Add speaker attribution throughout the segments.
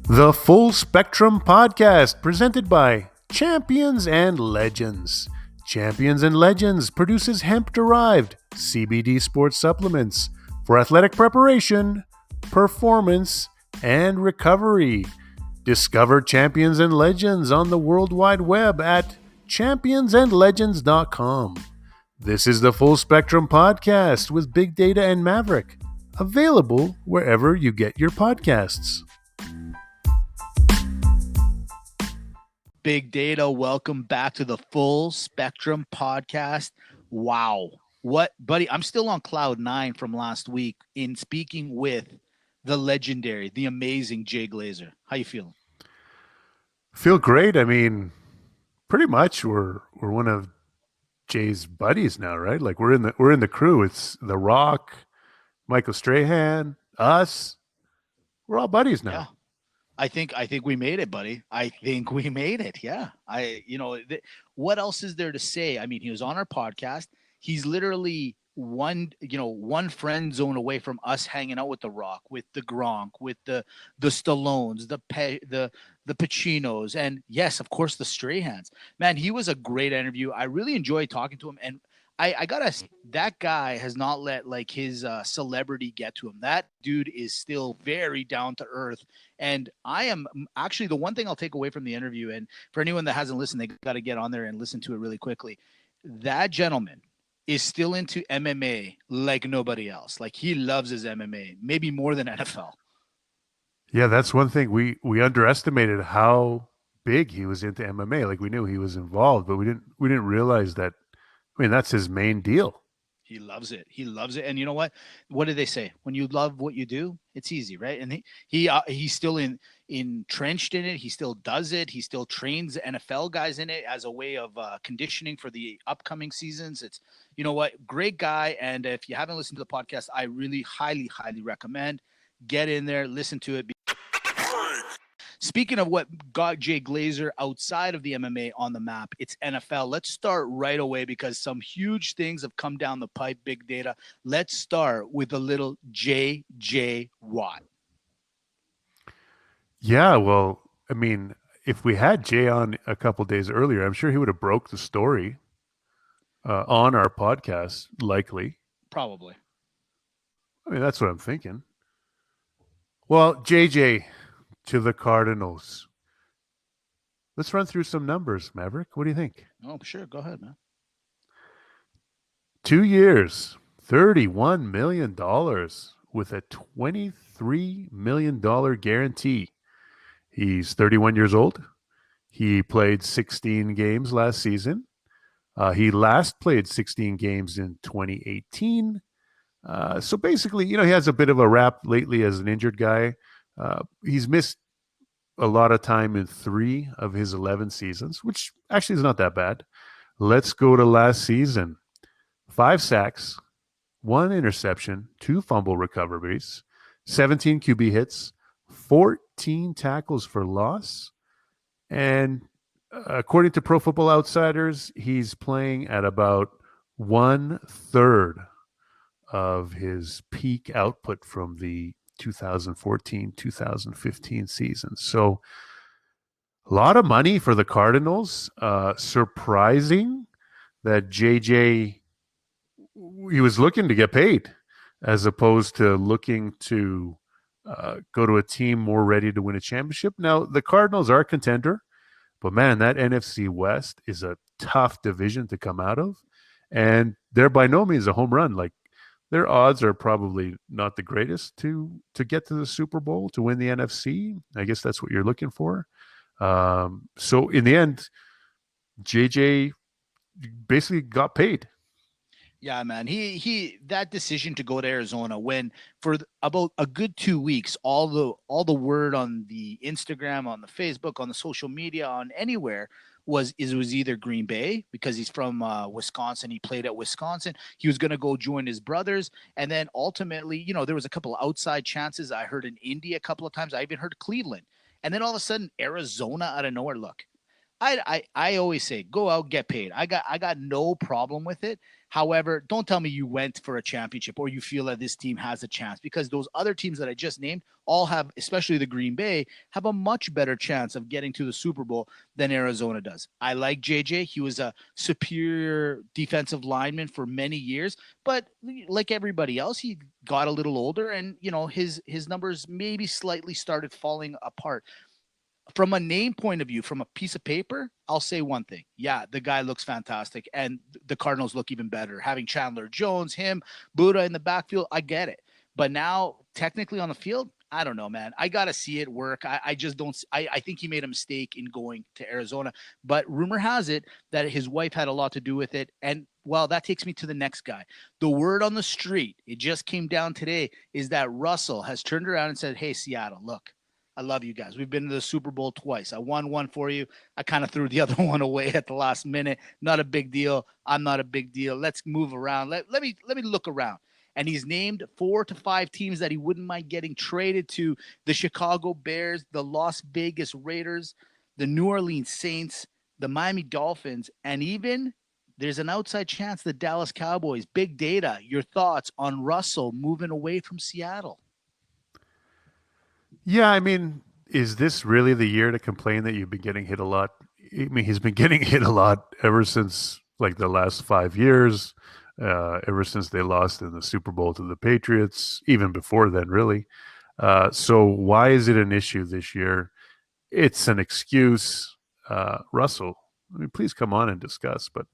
Speaker 1: The Full Spectrum Podcast, presented by Champions and Legends. Champions and Legends produces hemp-derived CBD sports supplements for athletic preparation, performance, and recovery. Discover Champions and Legends on the World Wide Web at championsandlegends.com. This is the Full Spectrum Podcast with Big Data and Maverick, available wherever you get your podcasts.
Speaker 2: Big Data, welcome back to the Full Spectrum Podcast. Wow. What, buddy? I'm still on cloud nine from last week in speaking with the legendary, the amazing Jay Glazer. How you feeling?
Speaker 1: Feel great. I mean, pretty much we're one of Jay's buddies now, right? Like we're in the crew. It's The Rock, Michael Strahan, us. We're all buddies now.
Speaker 2: Yeah. I think we made it, buddy. I think we made it. Yeah. What else is there to say? I mean, he was on our podcast. He's literally one friend zone away from us hanging out with The Rock, with the Gronk, with the Stallones, the Pacinos, and yes, of course, the Strahans. Man, he was a great interview. I really enjoyed talking to him, and that guy has not let like his celebrity get to him. That dude is still very down to earth. And I am actually the one thing I'll take away from the interview. And for anyone that hasn't listened, they got to get on there and listen to it really quickly. That gentleman is still into MMA like nobody else. Like he loves his MMA, maybe more than NFL.
Speaker 1: Yeah, that's one thing we underestimated how big he was into MMA. Like we knew he was involved, but we didn't realize that. I mean, that's his main deal.
Speaker 2: He loves it. He loves it. And you know what? What do they say? When you love what you do, it's easy, right? And he's still entrenched in it. He still does it. He still trains NFL guys in it as a way of conditioning for the upcoming seasons. It's, you know what? Great guy. And if you haven't listened to the podcast, I really highly, highly recommend get in there, listen to it. Speaking of what got Jay Glazer outside of the MMA on the map, it's NFL. Let's start right away because some huge things have come down the pipe, Big Data. Let's start with a little J.J. Watt.
Speaker 1: Yeah, well, I mean, if we had Jay on a couple days earlier, I'm sure he would have broke the story on our podcast, likely.
Speaker 2: Probably.
Speaker 1: I mean, that's what I'm thinking. Well, JJ to the Cardinals. Let's run through some numbers, Maverick. What do you think?
Speaker 2: Oh, sure. Go ahead, man.
Speaker 1: 2 years, $31 million with a $23 million guarantee. He's 31 years old. He played 16 games last season. He last played 16 games in 2018. So basically, he has a bit of a rap lately as an injured guy. He's missed a lot of time in 3 of his 11 seasons, which actually is not that bad. Let's go to last season. 5 sacks, 1 interception, 2 fumble recoveries, 17 QB hits, 14 tackles for loss. And according to Pro Football Outsiders, he's playing at about 1/3 of his peak output from the 2014-2015 season. So a lot of money for the Cardinals. Surprising that JJ, he was looking to get paid as opposed to looking to go to a team more ready to win a championship. Now, the Cardinals are a contender, but man, that NFC West is a tough division to come out of. And they're by no means a home run. Like, their odds are probably not the greatest to get to the Super Bowl, to win the NFC. I guess that's what you're looking for. So in the end, JJ basically got paid.
Speaker 2: Yeah, man. He that decision to go to Arizona when for about a good 2 weeks, all the word on the Instagram, on the Facebook, on the social media, on anywhere was either Green Bay because he's from Wisconsin. He played at Wisconsin. He was going to go join his brothers. And then ultimately, there was a couple of outside chances. I heard in Indy a couple of times. I even heard Cleveland. And then all of a sudden, Arizona out of nowhere. Look, I always say, go out, get paid. I got no problem with it. However, don't tell me you went for a championship or you feel that this team has a chance, because those other teams that I just named all have, especially the Green Bay, have a much better chance of getting to the Super Bowl than Arizona does. I like JJ. He was a superior defensive lineman for many years, but like everybody else, he got a little older, and his numbers maybe slightly started falling apart. From a name point of view, from a piece of paper, I'll say one thing. Yeah, the guy looks fantastic, and the Cardinals look even better. Having Chandler Jones, him, Buddha in the backfield, I get it. But now, technically on the field, I don't know, man. I got to see it work. I just don't. I think he made a mistake in going to Arizona. But rumor has it that his wife had a lot to do with it. And, well, that takes me to the next guy. The word on the street, it just came down today, is that Russell has turned around and said, hey, Seattle, look, I love you guys. We've been to the Super Bowl twice. I won one for you. I kind of threw the other one away at the last minute. Not a big deal. I'm not a big deal. Let's move around. Let me look around. And he's named 4 to 5 teams that he wouldn't mind getting traded to: the Chicago Bears, the Las Vegas Raiders, the New Orleans Saints, the Miami Dolphins, and even there's an outside chance the Dallas Cowboys. Big Data, your thoughts on Russell moving away from Seattle?
Speaker 1: Yeah, I mean, is this really the year to complain that you've been getting hit a lot? I mean, he's been getting hit a lot ever since like the last 5 years, ever since they lost in the Super Bowl to the Patriots, even before then, really. So why is it an issue this year? It's an excuse. Russell, I mean, please come on and discuss. But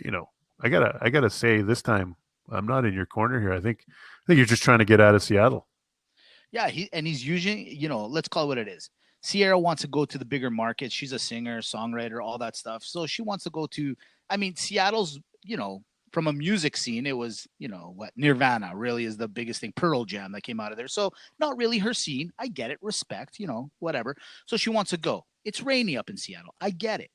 Speaker 1: you know, I gotta say this time, I'm not in your corner here. I think you're just trying to get out of Seattle.
Speaker 2: Yeah, he's using, let's call it what it is. Sierra wants to go to the bigger markets. She's a singer, songwriter, all that stuff. So she wants to go to, I mean, Seattle's, from a music scene, it was, what Nirvana really is the biggest thing. Pearl Jam that came out of there. So not really her scene. I get it. Respect, whatever. So she wants to go. It's rainy up in Seattle. I get it.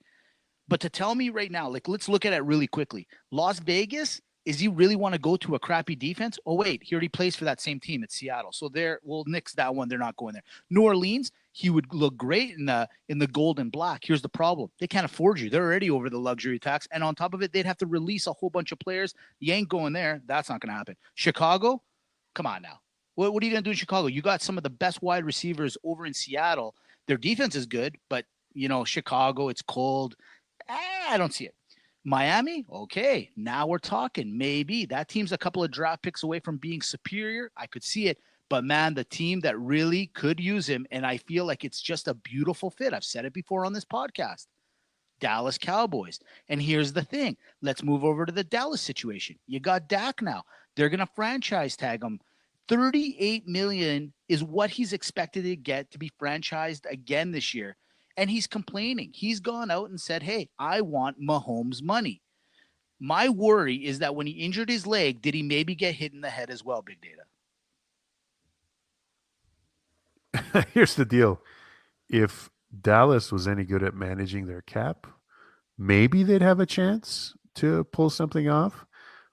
Speaker 2: But to tell me right now, like, let's look at it really quickly. Las Vegas, is he really want to go to a crappy defense? Oh, wait, he already plays for that same team at Seattle. So we'll nix that one. They're not going there. New Orleans, he would look great in the gold and black. Here's the problem. They can't afford you. They're already over the luxury tax. And on top of it, they'd have to release a whole bunch of players. You ain't going there. That's not going to happen. Chicago, come on now. What are you going to do in Chicago? You got some of the best wide receivers over in Seattle. Their defense is good, but, Chicago, it's cold. I don't see it. Miami, okay, now we're talking. Maybe that team's a couple of draft picks away from being superior. I could see it. But man, the team that really could use him, and I feel like it's just a beautiful fit. I've said it before on this podcast. Dallas Cowboys. And here's the thing. Let's move over to the Dallas situation. You got Dak now. They're going to franchise tag him. 38 million is what he's expected to get to be franchised again this year. And he's complaining. He's gone out and said, hey, I want Mahomes' money. My worry is that when he injured his leg, did he maybe get hit in the head as well, Big Data?
Speaker 1: Here's the deal. If Dallas was any good at managing their cap, maybe they'd have a chance to pull something off.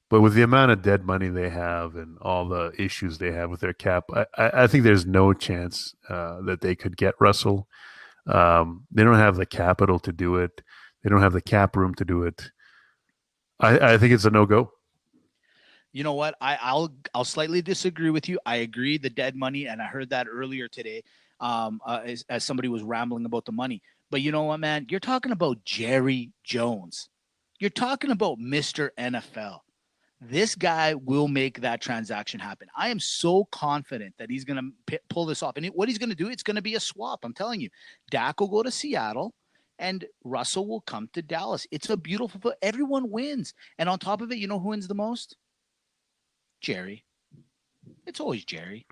Speaker 1: But with the amount of dead money they have and all the issues they have with their cap, I think there's no chance that they could get Russell. They don't have the capital to do it. They don't have the cap room to do it. I think it's a no-go.
Speaker 2: You know what? I'll slightly disagree with you. I agree the dead money, and I heard that earlier today, as somebody was rambling about the money. But you know what, man? You're talking about Jerry Jones. You're talking about Mr. NFL. This guy will make that transaction happen. I am so confident that he's going to pull this off. And what he's going to do, it's going to be a swap. I'm telling you, Dak will go to Seattle and Russell will come to Dallas. It's a beautiful, everyone wins. And on top of it, you know who wins the most? Jerry. It's always Jerry.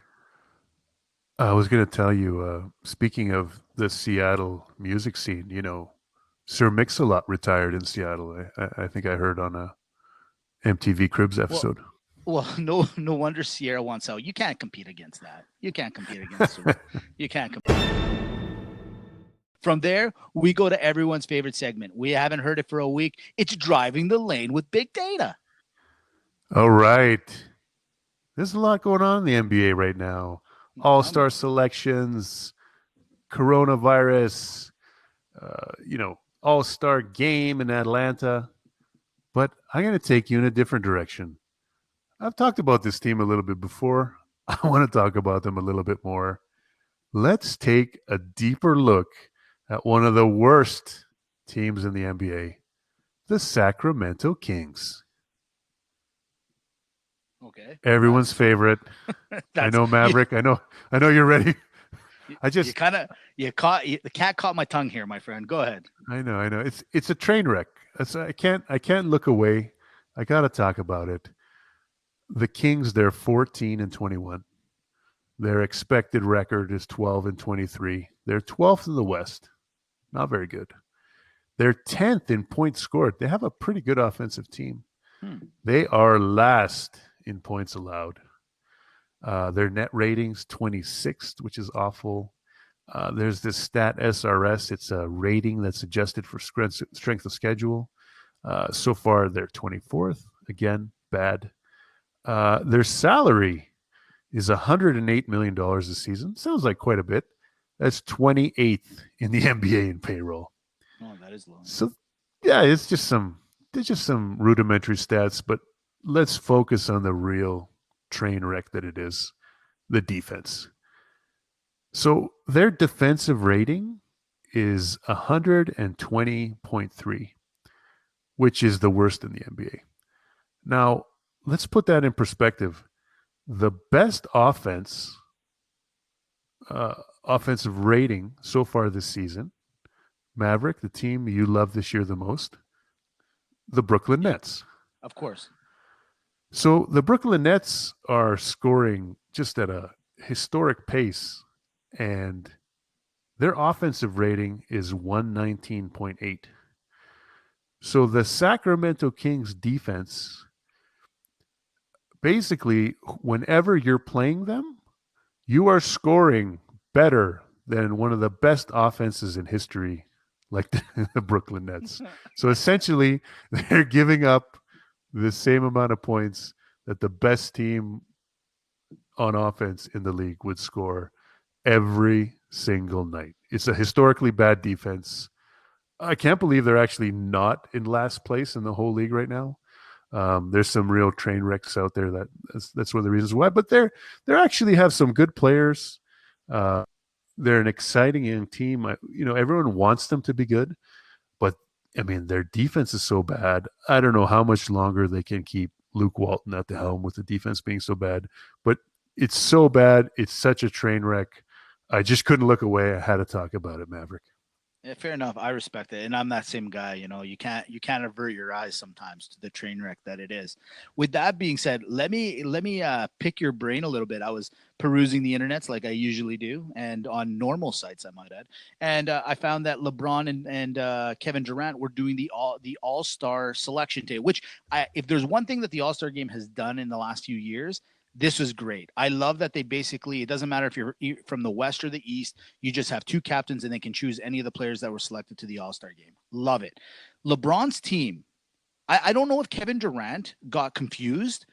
Speaker 1: I was going to tell you, speaking of the Seattle music scene, Sir Mix-a-Lot retired in Seattle. I think I heard on a MTV Cribs episode.
Speaker 2: Well, no wonder Sierra wants out. You can't compete against that. You can't compete against it. You can't compete. From there, we go to everyone's favorite segment. We haven't heard it for a week. It's Driving the Lane with Big Data.
Speaker 1: All right. There's a lot going on in the NBA right now. All-star selections, coronavirus, all-star game in Atlanta. but I'm going to take you in a different direction. I've talked about this team a little bit before. I want to talk about them a little bit more. Let's take a deeper look at one of the worst teams in the NBA, the Sacramento Kings.
Speaker 2: Okay.
Speaker 1: Everyone's favorite. I
Speaker 2: That's
Speaker 1: know, Maverick. I know you're ready.
Speaker 2: The cat caught my tongue here, my friend. Go ahead.
Speaker 1: I know. It's a train wreck. I can't look away. I got to talk about it. The Kings, they're 14-21. Their expected record is 12-23. They're 12th in the West. Not very good. They're 10th in points scored. They have a pretty good offensive team. They are last in points allowed. Their net ratings 26th, which is awful. There's this stat SRS. It's a rating that's adjusted for strength of schedule. So far, they're 24th. Again, bad. Their salary is $108 million this season. Sounds like quite a bit. That's 28th in the NBA in payroll.
Speaker 2: Oh, that is low.
Speaker 1: So, yeah, it's just some rudimentary stats, but let's focus on the real train wreck that it is, the defense. So their defensive rating is 120.3, which is the worst in the NBA. Now, let's put that in perspective. The best offensive rating so far this season, Maverick, the team you love this year the most, the Brooklyn Nets.
Speaker 2: Of course.
Speaker 1: So the Brooklyn Nets are scoring just at a historic pace, and their offensive rating is 119.8. So the Sacramento Kings defense, basically, whenever you're playing them, you are scoring better than one of the best offenses in history, like the Brooklyn Nets. So essentially, they're giving up the same amount of points that the best team on offense in the league would score every single night. It's a historically bad defense. I can't believe they're actually not in last place in the whole league right now. There's some real train wrecks out there. That's one of the reasons why. But they actually have some good players. They're an exciting young team. Everyone wants them to be good, but I mean, their defense is so bad. I don't know how much longer they can keep Luke Walton at the helm with the defense being so bad. But it's so bad. It's such a train wreck. I just couldn't look away. I had to talk about it, Maverick.
Speaker 2: Yeah, fair enough. I respect it, and I'm that same guy. You can't avert your eyes sometimes to the train wreck that it is. With that being said, let me pick your brain a little bit. I was perusing the internets like I usually do, and on normal sites, I might add, and I found that LeBron and Kevin Durant were doing the All-Star selection day. Which, if there's one thing that the All-Star game has done in the last few years, this was great. I love that it doesn't matter if you're from the West or the East, you just have two captains and they can choose any of the players that were selected to the All-Star game. Love it. LeBron's team, I don't know if Kevin Durant got confused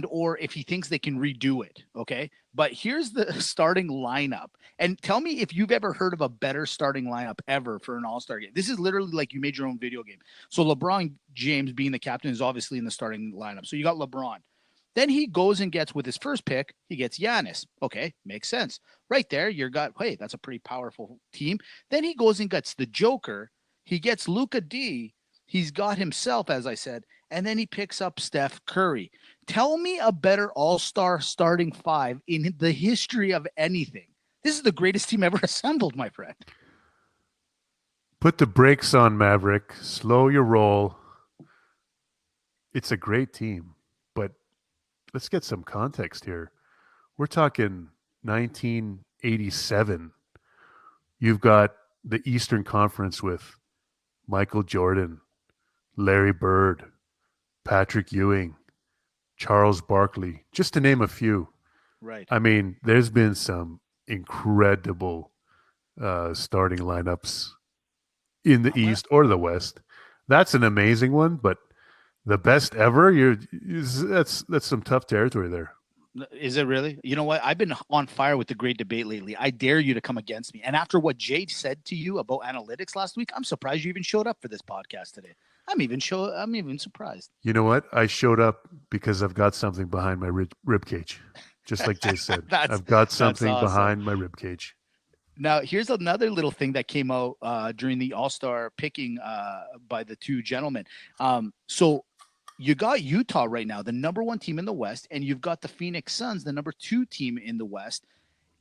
Speaker 2: or if he thinks they can redo it, okay? But here's the starting lineup. And tell me if you've ever heard of a better starting lineup ever for an All-Star game. This is literally like you made your own video game. So LeBron James, being the captain, is obviously in the starting lineup. So you got LeBron. Then he goes and gets, with his first pick, he gets Giannis. Okay, makes sense. Right there, hey, that's a pretty powerful team. Then he goes and gets the Joker. He gets Luka D. He's got himself, as I said, and then he picks up Steph Curry. Tell me a better all-star starting five in the history of anything. This is the greatest team ever assembled, my friend.
Speaker 1: Put the brakes on, Maverick. Slow your roll. It's a great team, but let's get some context here. We're talking 1987. You've got the Eastern Conference with Michael Jordan, Larry Bird, Patrick Ewing, Charles Barkley, just to name a few.
Speaker 2: Right.
Speaker 1: I mean, there's been some incredible starting lineups in the East or the West. That's an amazing one, but the best ever, that's some tough territory there.
Speaker 2: Is it really? You know what? I've been on fire with the great debate lately. I dare you to come against me. And after what Jay said to you about analytics last week, I'm surprised you even showed up for this podcast today. I'm even surprised.
Speaker 1: You know what? I showed up because I've got something behind my rib cage. Just like Jay said,
Speaker 2: that's
Speaker 1: I've got
Speaker 2: that's
Speaker 1: something
Speaker 2: awesome.
Speaker 1: behind my rib cage.
Speaker 2: Now, here's another little thing that came out during the All Star picking by the two gentlemen. So you got Utah right now, the number one team in the West, and you've got the Phoenix Suns, the number two team in the West.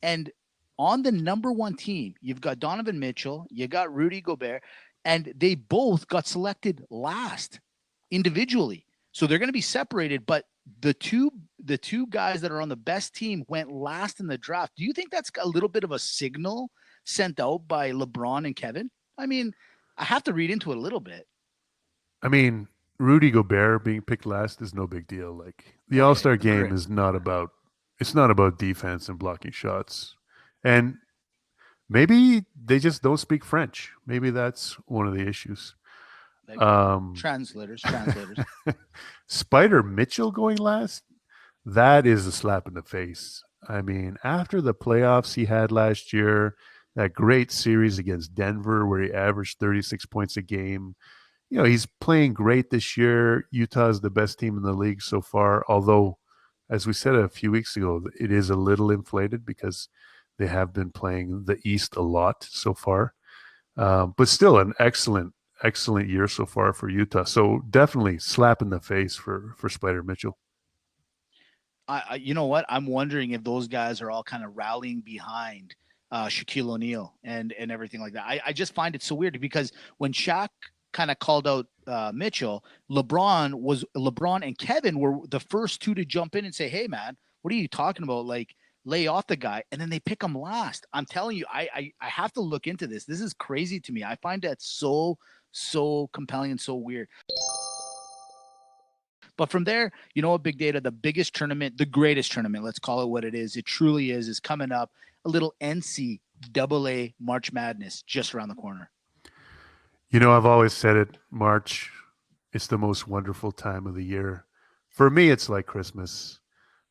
Speaker 2: And on the number one team, you've got Donovan Mitchell, you got Rudy Gobert, and they both got selected last individually. So they're going to be separated, but the two guys that are on the best team went last in the draft. Do you think that's a little bit of a signal sent out by LeBron and Kevin? I mean, I have to read into it a little bit.
Speaker 1: I mean, Rudy Gobert being picked last is no big deal. Like the All
Speaker 2: Okay,
Speaker 1: Star game
Speaker 2: great.
Speaker 1: is not about it's not about defense and blocking shots. And maybe they just don't speak French. Maybe that's one of the issues.
Speaker 2: Like
Speaker 1: Um,
Speaker 2: translators.
Speaker 1: Spider Mitchell going last, that is a slap in the face. I mean, after the playoffs he had last year, that great series against Denver where he averaged 36 points a game, he's playing great this year. Utah is the best team in the league so far, although, as we said a few weeks ago, it is a little inflated because they have been playing the East a lot so far. But still, an excellent year so far for Utah. So definitely slap in the face for Spider Mitchell.
Speaker 2: You know what? I'm wondering if those guys are all kind of rallying behind Shaquille O'Neal and everything like that. I just find it so weird because when Shaq kind of called out Mitchell, LeBron and Kevin were the first two to jump in and say, "Hey, man, what are you talking about? Like, lay off the guy." And then they pick him last. I'm telling you, I have to look into this. This is crazy to me. I find that so compelling and so weird. But from there, you know what, Big Data, the biggest tournament, the greatest tournament, let's call it what it is, it truly is coming up. A little NCAA March Madness just around the corner.
Speaker 1: I've always said it, March, it's the most wonderful time of the year. For me, it's like Christmas.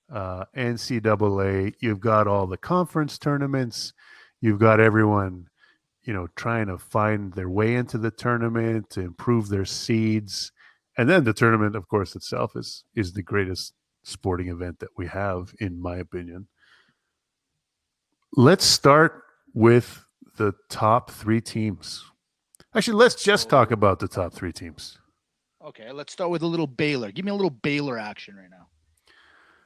Speaker 1: NCAA, you've got all the conference tournaments, you've got everyone, trying to find their way into the tournament to improve their seeds. And then the tournament, of course, itself is the greatest sporting event that we have, in my opinion. Let's start with the top three teams. Actually, let's just talk
Speaker 2: So,
Speaker 1: about the top three teams.
Speaker 2: okay, let's start with a little Baylor. Give me a little Baylor action right now.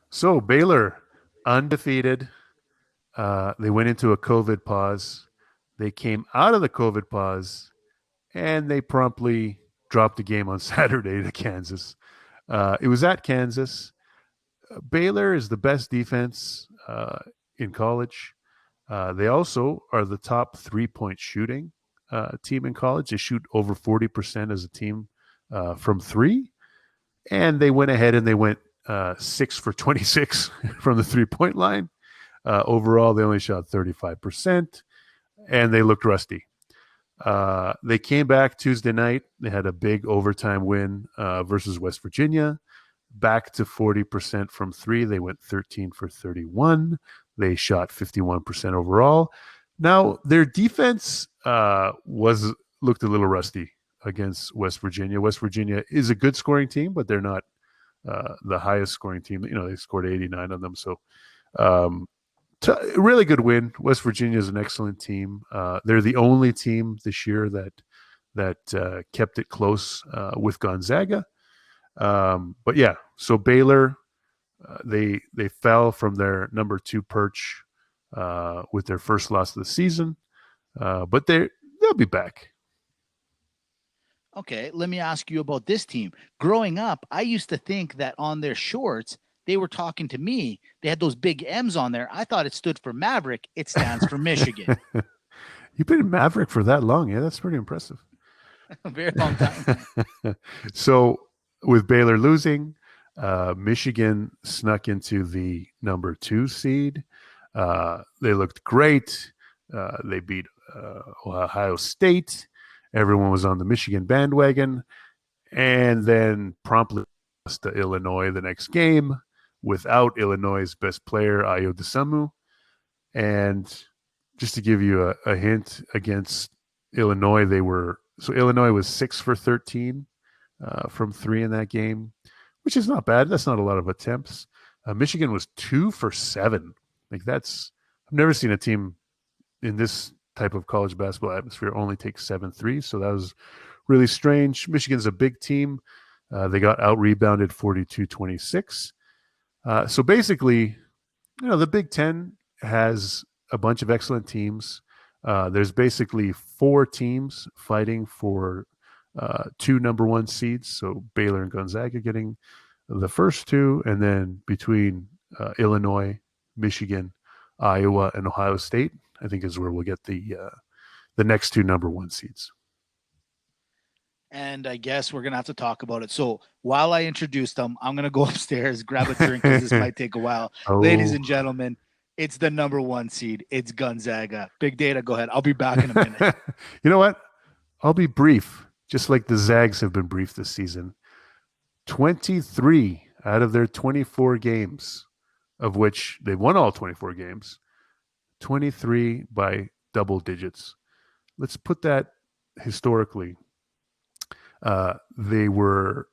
Speaker 1: So Baylor, undefeated. They went into a COVID pause. They came out of the COVID pause, and they promptly dropped the game on Saturday to Kansas. It was at Kansas. Baylor is the best defense in college. They also are the top 3-point shooting team in college. They shoot over 40% as a team from three. And they went ahead and they went 6 for 26 from the 3-point line. Overall, they only shot 35%, and they looked rusty. They came back Tuesday night. They had a big overtime win versus West Virginia. Back to 40% from three. They went 13 for 31. They shot 51% overall. Now, their defense was looked a little rusty against West Virginia. West Virginia is a good scoring team, but they're not the highest scoring team. They scored 89 on them. So, um, really good win. West Virginia is an excellent team. They're the only team this year that kept it close with Gonzaga. But yeah, so Baylor, they fell from their number two perch with their first loss of the season, but they'll be back.
Speaker 2: Okay, let me ask you about this team. Growing up, I used to think that on their shorts, they were talking to me. They had those big M's on there. I thought it stood for Maverick. It stands for Michigan.
Speaker 1: You've been in Maverick for that long, yeah? That's pretty impressive.
Speaker 2: A very long time.
Speaker 1: So with Baylor losing, Michigan snuck into the number two seed. They looked great. They beat Ohio State. Everyone was on the Michigan bandwagon, and then promptly lost to Illinois the next game without Illinois' best player, Ayo Dosunmu. And just to give you a hint, against Illinois, Illinois was 6 for 13 from three in that game, which is not bad. That's not a lot of attempts. Michigan was 2 for 7. Like that's I've never seen a team in this type of college basketball atmosphere only take 7 threes. So that was really strange. Michigan's a big team. They got out rebounded 42-26. So basically, the Big Ten has a bunch of excellent teams. There's basically 4 teams fighting for 2 number 1 seeds. So Baylor and Gonzaga getting the first 2, and then between Illinois, Michigan, Iowa, and Ohio State, I think is where we'll get the next 2 number 1 seeds.
Speaker 2: And I guess we're gonna have to talk about it. So while I introduce them, I'm gonna go upstairs, grab a drink because this might take a while. Ladies and gentlemen, it's the number 1 seed. It's Gonzaga. Big Data, go ahead. I'll be back in a minute.
Speaker 1: You know what? I'll be brief, just like the Zags have been brief this season. 23 out of their 24 games, of which they won all 24 games, 23 by double digits. Let's put that historically. They were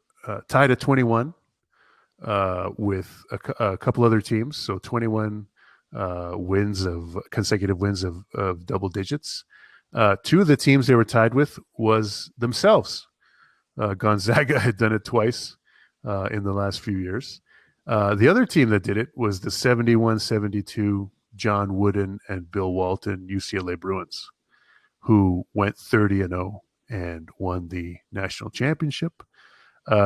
Speaker 1: tied at 21 with a couple other teams. So 21 consecutive wins of double digits. 2 of the teams they were tied with was themselves. Gonzaga had done it twice in the last few years. The other team that did it was the 71-72 John Wooden and Bill Walton UCLA Bruins, who went 30-0 and won the national championship.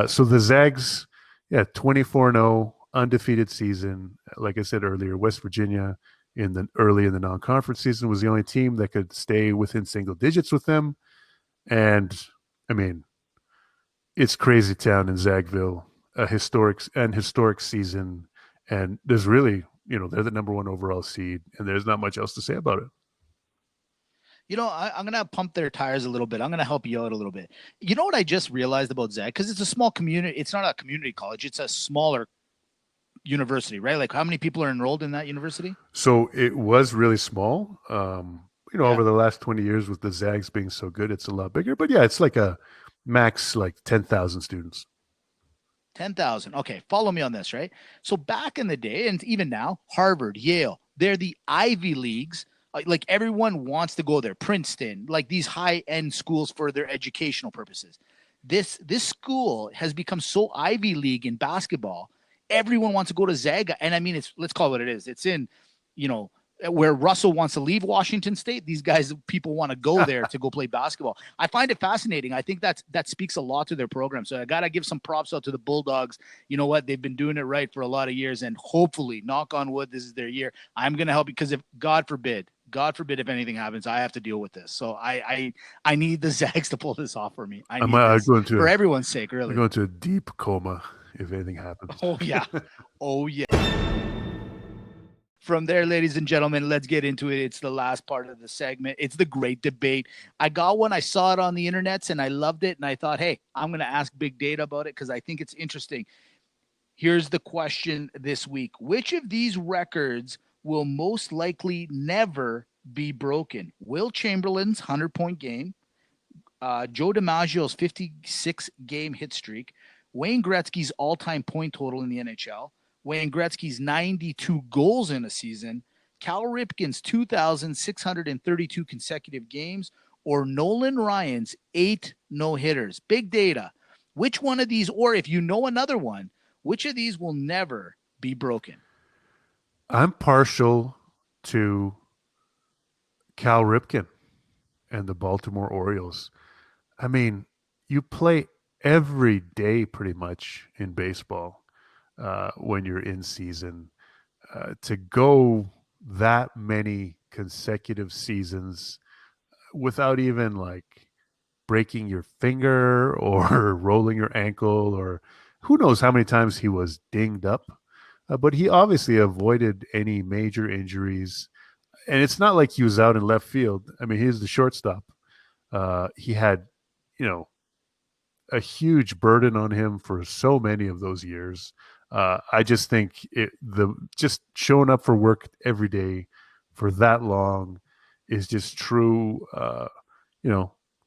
Speaker 1: So the Zags, 24-0, undefeated season. Like I said earlier, West Virginia early in the non-conference season was the only team that could stay within single digits with them. And I mean, it's crazy town in Zagville, a historic season. And there's really, they're the number 1 overall seed, and there's not much else to say about it.
Speaker 2: I'm going to pump their tires a little bit. I'm going to help you out a little bit. You know what I just realized about Zag? Because it's a small community. It's not a community college. It's a smaller university, right? Like how many people are enrolled in that university?
Speaker 1: So it was really small. Over the last 20 years with the Zags being so good, it's a lot bigger. But yeah, it's like a max like 10,000 students.
Speaker 2: 10,000. Okay, follow me on this, right? So back in the day, and even now, Harvard, Yale, they're the Ivy Leagues. Like everyone wants to go there. Princeton, like these high-end schools for their educational purposes. This school has become so Ivy League in basketball. Everyone wants to go to Zaga. And I mean, let's call it what it is. It's in, where Russell wants to leave Washington State. These people want to go there to go play basketball. I find it fascinating. I think that speaks a lot to their program. So I got to give some props out to the Bulldogs. You know what? They've been doing it right for a lot of years, and hopefully, knock on wood, this is their year. I'm going to help because if God forbid, if anything happens, I have to deal with this. So I need the Zags to pull this off for me. I need this for everyone's sake, really.
Speaker 1: I'm going to a deep coma if anything happens.
Speaker 2: Oh, yeah. Oh, yeah. From there, ladies and gentlemen, let's get into it. It's the last part of the segment. It's the great debate. I got one. I saw it on the internets, and I loved it. And I thought, hey, I'm going to ask Big Data about it because I think it's interesting. Here's the question this week. Which of these records will most likely never be broken? Will Chamberlain's 100-point game, Joe DiMaggio's 56-game hit streak, Wayne Gretzky's all-time point total in the NHL, Wayne Gretzky's 92 goals in a season, Cal Ripken's 2,632 consecutive games, or Nolan Ryan's 8 no-hitters? Big Data. Which one of these, or if you know another one, which of these will never be broken?
Speaker 1: I'm partial to Cal Ripken and the Baltimore Orioles. I mean, you play every day pretty much in baseball when you're in season. To go that many consecutive seasons without even like breaking your finger or rolling your ankle, or who knows how many times he was dinged up. But he obviously avoided any major injuries. And it's not like he was out in left field. I mean, he's the shortstop. He had, a huge burden on him for so many of those years. I just think just showing up for work every day for that long is just true,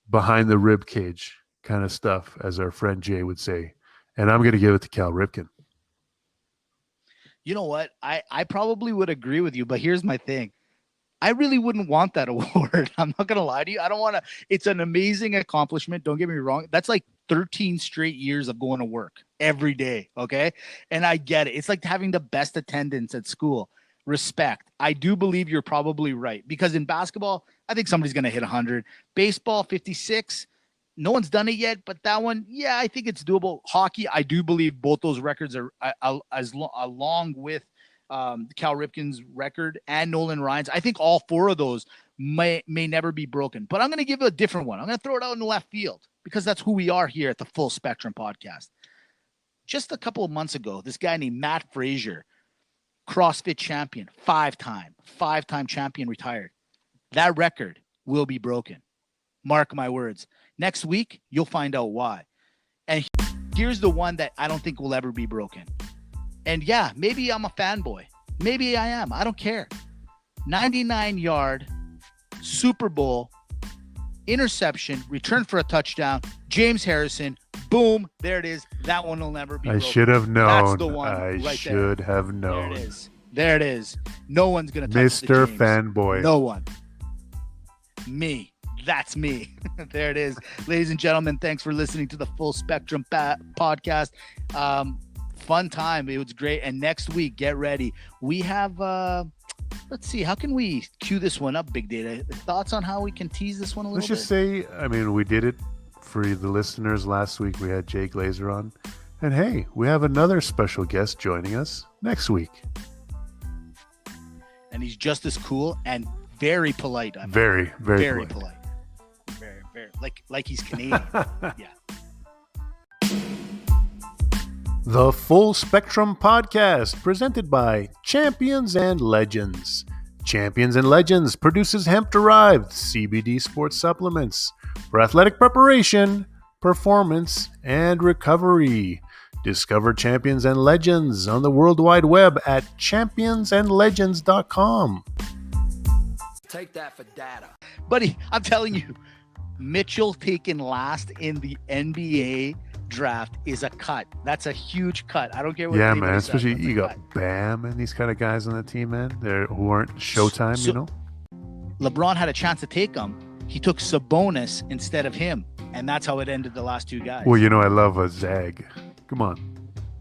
Speaker 1: behind the rib cage kind of stuff, as our friend Jay would say. And I'm going to give it to Cal Ripken.
Speaker 2: You know what? I probably would agree with you, but here's my thing. I really wouldn't want that award. I'm not going to lie to you. I don't want to. It's an amazing accomplishment. Don't get me wrong. That's like 13 straight years of going to work every day. Okay. And I get it. It's like having the best attendance at school. Respect. I do believe you're probably right, because in basketball, I think somebody's going to hit 100. Baseball, 56. No one's done it yet, but that one, yeah, I think it's doable. Hockey, I do believe both those records are along with Cal Ripken's record and Nolan Ryan's. I think all four of those may never be broken. But I'm going to give it a different one. I'm going to throw it out in the left field, because that's who we are here at the Full Spectrum Podcast. Just a couple of months ago, this guy named Matt Frazier, CrossFit champion, five-time champion, retired. That record will be broken. Mark my words. Next week, you'll find out why. And here's the one that I don't think will ever be broken. And yeah, maybe I'm a fanboy. Maybe I am. I don't care. 99-yard Super Bowl interception, return for a touchdown, James Harrison, boom, there it is. That one will never be broken.
Speaker 1: I should have known.
Speaker 2: That's the one
Speaker 1: I should have known.
Speaker 2: There it is. There it is. No one's going to touch
Speaker 1: Mr.
Speaker 2: the James.
Speaker 1: Fanboy.
Speaker 2: No one. Me. That's me. There it is. Ladies and gentlemen, thanks for listening to the Full Spectrum Podcast. Fun time. It was great. And next week, get ready. We have, let's see, how can we cue this one up, Big Data? Thoughts on how we can tease this one a little bit?
Speaker 1: Let's just say, I mean, we did it for the listeners last week. We had Jay Glazer on. And hey, we have another special guest joining us next week.
Speaker 2: And he's just as cool and very polite.
Speaker 1: Very
Speaker 2: polite.
Speaker 1: polite.
Speaker 2: Very, like he's Canadian. Yeah.
Speaker 1: The Full Spectrum Podcast, presented by Champions and Legends. Champions and Legends produces hemp-derived CBD sports supplements for athletic preparation, performance, and recovery. Discover Champions and Legends on the World Wide Web at championsandlegends.com.
Speaker 3: Take that for data.
Speaker 2: Buddy, I'm telling you, Mitchell taken last in the NBA draft is a cut. That's a huge cut. I don't care what.
Speaker 1: Yeah, man. Especially you got Bam and these kind of guys on the team, man. Who aren't Showtime, you know.
Speaker 2: LeBron had a chance to take him. He took Sabonis instead of him, and that's how it ended. The last two guys.
Speaker 1: Well, you know, I love a Zag. Come on.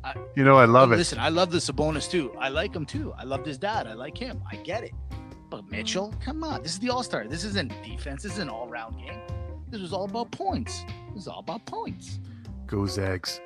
Speaker 1: I love it.
Speaker 2: Listen, I love the Sabonis too. I like him too. I love his dad. I like him. I get it. But Mitchell, come on. This is the All-Star. This isn't defense. This is an all-round game. This was all about points. This is all about points.
Speaker 1: Go Zags.